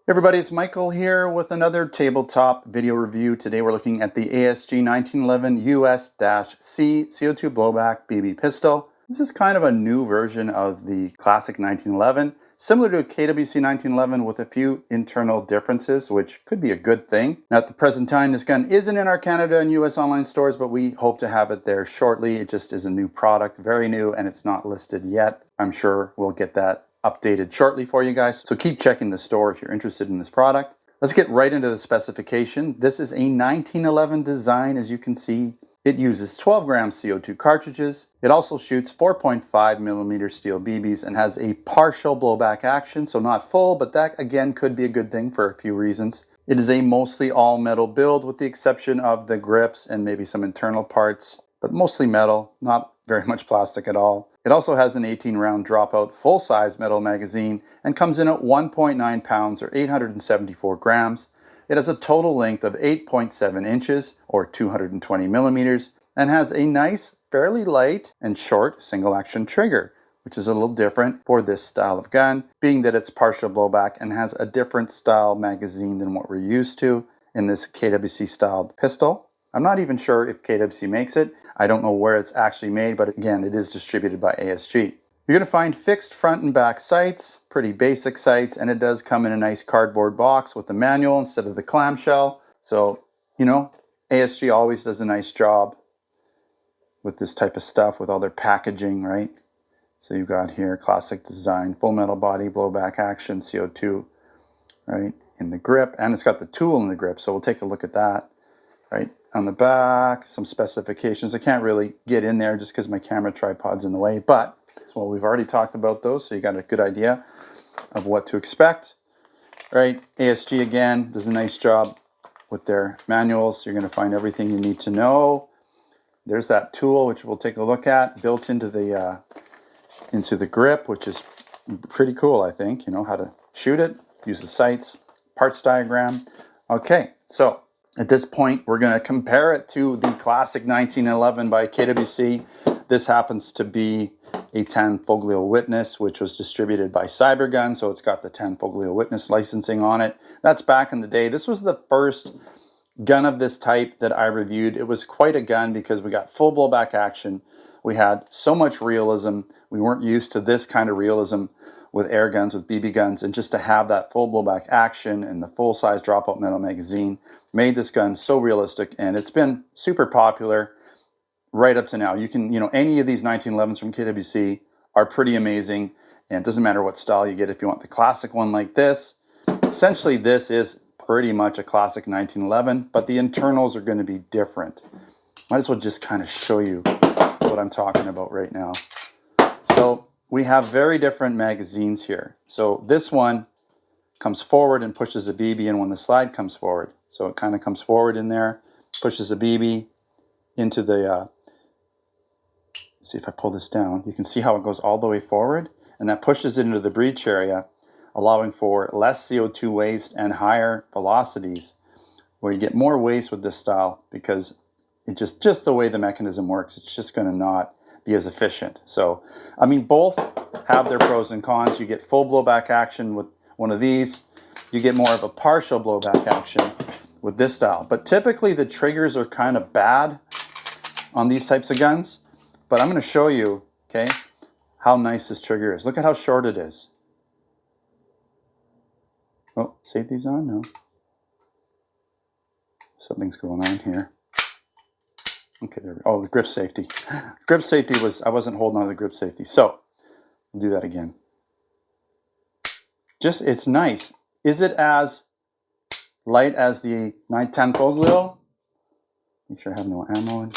Everybody, it's Michael here with another tabletop video review. Today we're looking at the ASG 1911 US-C CO2 Blowback BB pistol. This is kind of a new version of the classic 1911, similar to a KWC 1911 with a few internal differences, which could be a good thing. Now at the present time, this gun isn't in our Canada and US online stores, but we hope to have it there shortly. It just is a new product, very new, and it's not listed yet. I'm sure we'll get that updated shortly for you guys. So keep checking the store if you're interested in this product. Let's get right into the specification. This is a 1911 design, as you can see. It uses 12 gram CO2 cartridges. It also shoots 4.5 millimeter steel BBs and has a partial blowback action, so not full, but that again could be a good thing for a few reasons. It is a mostly all metal build with the exception of the grips and maybe some internal parts, but mostly metal, not very much plastic at all. It also has an 18 round dropout full-size metal magazine and comes in at 1.9 pounds or 874 grams. It has a total length of 8.7 inches or 220 millimeters and has a nice, fairly light and short single action trigger, which is a little different for this style of gun, being that it's partial blowback and has a different style magazine than what we're used to in this KWC styled pistol. I'm not even sure if KWC makes it. I don't know where it's actually made, but again, it is distributed by ASG. You're going to find fixed front and back sights, pretty basic sights, and it does come in a nice cardboard box with a manual instead of the clamshell. So, you know, ASG always does a nice job with this type of stuff, with all their packaging, right? So you've got here classic design, full metal body, blowback action, CO2, right, in the grip, and it's got the tool in the grip, so we'll take a look at that, right? On the back, some specifications. I can't really get in there just because my camera tripod's in the way, but well, we've already talked about those, so you got a good idea of what to expect, right? ASG again does a nice job with their manuals. You're going to find everything you need to know. There's that tool, which we'll take a look at, built into the grip, which is pretty cool, I think. You know how to shoot it, use the sights, parts diagram. Okay, so at this point, we're going to compare it to the classic 1911 by KWC. This happens to be a Tanfoglio Witness, which was distributed by Cybergun, so it's got the Tanfoglio Witness licensing on it. That's back in the day. This was the first gun of this type that I reviewed. It was quite a gun because we got full blowback action. We had so much realism. We weren't used to this kind of realism with air guns, with BB guns, and just to have that full blowback action and the full-size dropout metal magazine made this gun so realistic, and it's been super popular right up to now. You can, any of these 1911s from KWC are pretty amazing, and it doesn't matter what style you get. If you want the classic one like this, essentially this is pretty much a classic 1911, but the internals are going to be different. Might as well just kind of show you what I'm talking about right now. So we have very different magazines here. So this one comes forward and pushes a BB in when the slide comes forward. So it kind of comes forward in there, pushes a BB into the, see if I pull this down, you can see how it goes all the way forward, and that pushes it into the breech area, allowing for less CO2 waste and higher velocities, where you get more waste with this style because it just the way the mechanism works, it's just going to not be as efficient. So, I mean, both have their pros and cons. You get full blowback action with one of these. You get more of a partial blowback action with this style. But typically the triggers are kind of bad on these types of guns. But I'm going to show you, okay, how nice this trigger is. Look at how short it is. Oh, safety's on? No. Something's going on here. Okay, there we go. Oh, the grip safety. Grip safety I wasn't holding on to the grip safety. So, we'll do that again. It's nice. Is it as light as the 910 Foglio? Make sure I have no ammo in.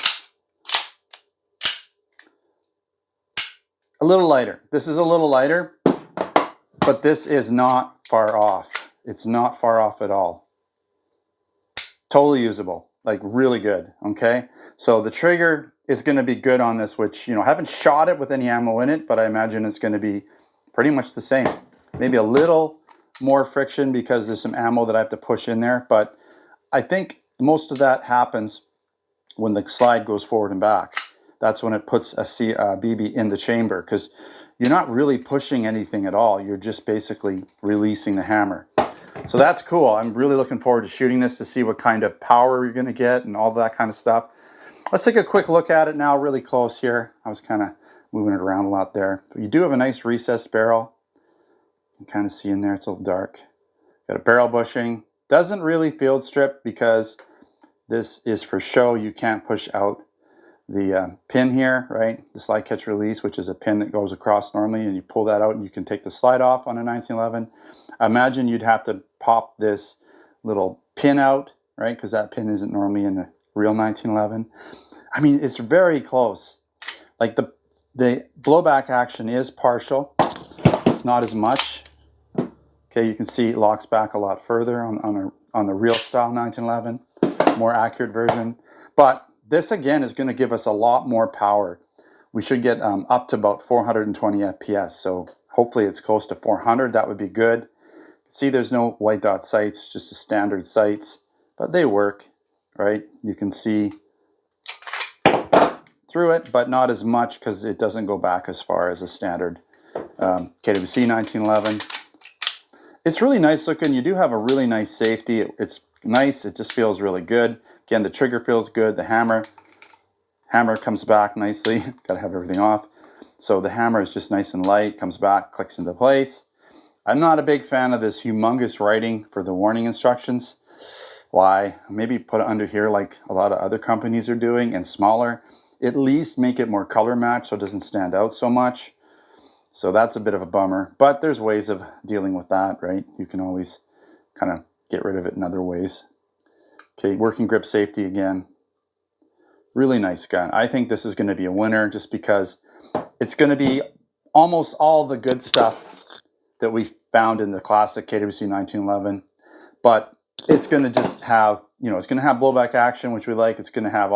A little lighter. This is a little lighter, but this is not far off. It's not far off at all. Totally usable. Like really good, okay? So the trigger is going to be good on this, which, I haven't shot it with any ammo in it, but I imagine it's going to be pretty much the same. Maybe a little more friction because there's some ammo that I have to push in there, but I think most of that happens when the slide goes forward and back. That's when it puts a BB in the chamber, because you're not really pushing anything at all. You're just basically releasing the hammer. So that's cool. I'm really looking forward to shooting this to see what kind of power you're going to get and all that kind of stuff. Let's take a quick look at it now really close here. I was kind of moving it around a lot there. But you do have a nice recessed barrel. You can kind of see in there, it's a little dark. Got a barrel bushing. Doesn't really field strip because this is for show. You can't push out the pin here, right? The slide catch release, which is a pin that goes across normally, and you pull that out and you can take the slide off on a 1911. I imagine you'd have to pop this little pin out, right? Because that pin isn't normally in a real 1911. I mean, it's very close. Like the blowback action is partial. It's not as much. Okay, you can see it locks back a lot further on the real style 1911, more accurate version. But this again is going to give us a lot more power. We should get up to about 420 FPS. So hopefully it's close to 400. That would be good. See, there's no white dot sights, just a standard sights, but they work, right? You can see through it, but not as much because it doesn't go back as far as a standard KWC 1911. It's really nice looking. You do have a really nice safety. It's nice. It just feels really good. Again, the trigger feels good. The hammer comes back nicely. Got to have everything off. So the hammer is just nice and light, comes back, clicks into place. I'm not a big fan of this humongous writing for the warning instructions. Why? Maybe put it under here like a lot of other companies are doing and smaller. At least make it more color match so it doesn't stand out so much. So that's a bit of a bummer, but there's ways of dealing with that, right? You can always kind of get rid of it in other ways. Okay, working grip safety again. Really nice gun. I think this is going to be a winner just because it's going to be almost all the good stuff that we found in the classic KWC 1911, but it's going to just have, it's going to have blowback action, which we like. It's going to have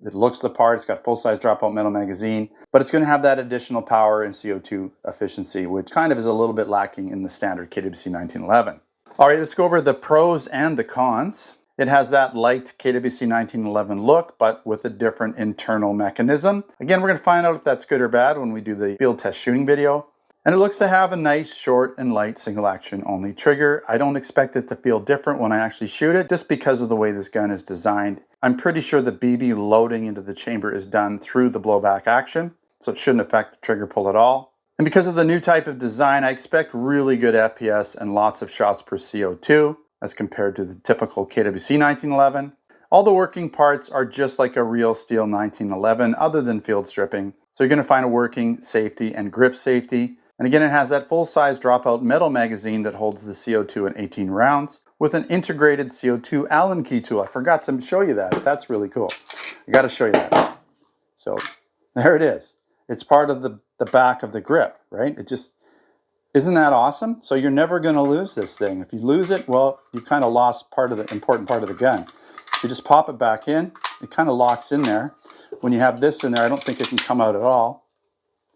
it looks the part. It's got full-size dropout metal magazine, but it's going to have that additional power and CO2 efficiency, which kind of is a little bit lacking in the standard KWC 1911. All right, let's go over the pros and the cons. It has that light KWC 1911 look, but with a different internal mechanism. Again, we're going to find out if that's good or bad when we do the field test shooting video. And it looks to have a nice, short and light single action only trigger. I don't expect it to feel different when I actually shoot it, just because of the way this gun is designed. I'm pretty sure the BB loading into the chamber is done through the blowback action, so it shouldn't affect the trigger pull at all. And because of the new type of design, I expect really good FPS and lots of shots per CO2 as compared to the typical KWC 1911. All the working parts are just like a real steel 1911 other than field stripping. So you're going to find a working safety and grip safety. And again, it has that full-size dropout metal magazine that holds the CO2 in 18 rounds with an integrated CO2 Allen key tool. I forgot to show you that. That's really cool. I got to show you that. So there it is. It's part of the back of the grip, right? It just, isn't that awesome? So you're never going to lose this thing. If you lose it, well, you kind of lost part of the important part of the gun. You just pop it back in. It kind of locks in there. When you have this in there, I don't think it can come out at all.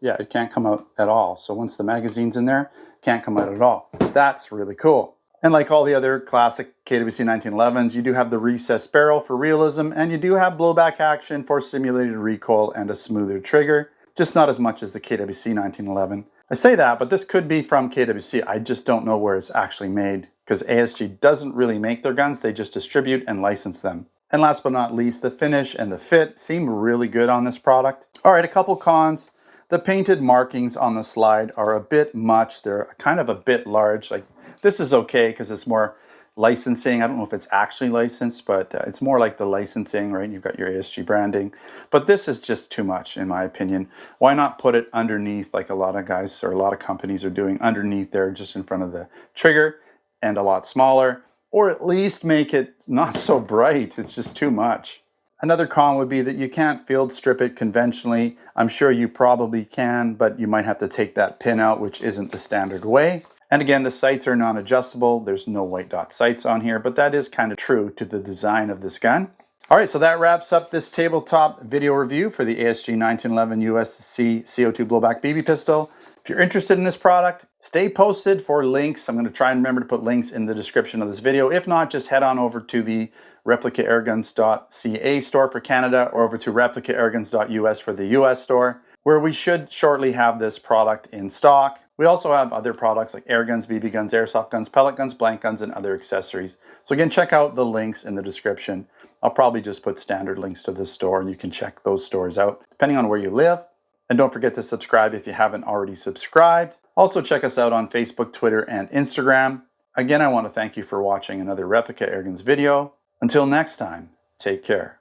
Yeah, it can't come out at all. So once the magazine's in there, it can't come out at all. That's really cool. And like all the other classic KWC 1911s, you do have the recessed barrel for realism, and you do have blowback action for simulated recoil and a smoother trigger, just not as much as the KWC 1911. I say that, but this could be from KWC. I just don't know where it's actually made, because ASG doesn't really make their guns, they just distribute and license them. And last but not least, the finish and the fit seem really good on this product. All right, a couple cons. The painted markings on the slide are a bit much. They're kind of a bit large. Like, this is okay because it's more licensing. I don't know if it's actually licensed, but it's more like the licensing, right? You've got your ASG branding. But this is just too much, in my opinion. Why not put it underneath, like a lot of guys or a lot of companies are doing, underneath there, just in front of the trigger, and a lot smaller, or at least make it not so bright. It's just too much. Another con would be that you can't field strip it conventionally. I'm sure you probably can, but you might have to take that pin out, which isn't the standard way. And again, the sights are non-adjustable. There's no white dot sights on here, but that is kind of true to the design of this gun. All right, so that wraps up this tabletop video review for the ASG 1911 USC CO2 Blowback BB pistol. If you're interested in this product, stay posted for links. I'm going to try and remember to put links in the description of this video. If not, just head on over to the replicaAirguns.ca store for Canada, or over to replicaAirguns.us for the US store. where we should shortly have this product in stock. We also have other products like air guns, BB guns, airsoft guns, pellet guns, blank guns, and other accessories. So again, check out the links in the description. I'll probably just put standard links to this store and you can check those stores out depending on where you live. And don't forget to subscribe if you haven't already subscribed. Also check us out on Facebook, Twitter, and Instagram. Again, I want to thank you for watching another Replica Airguns video. Until next time, take care.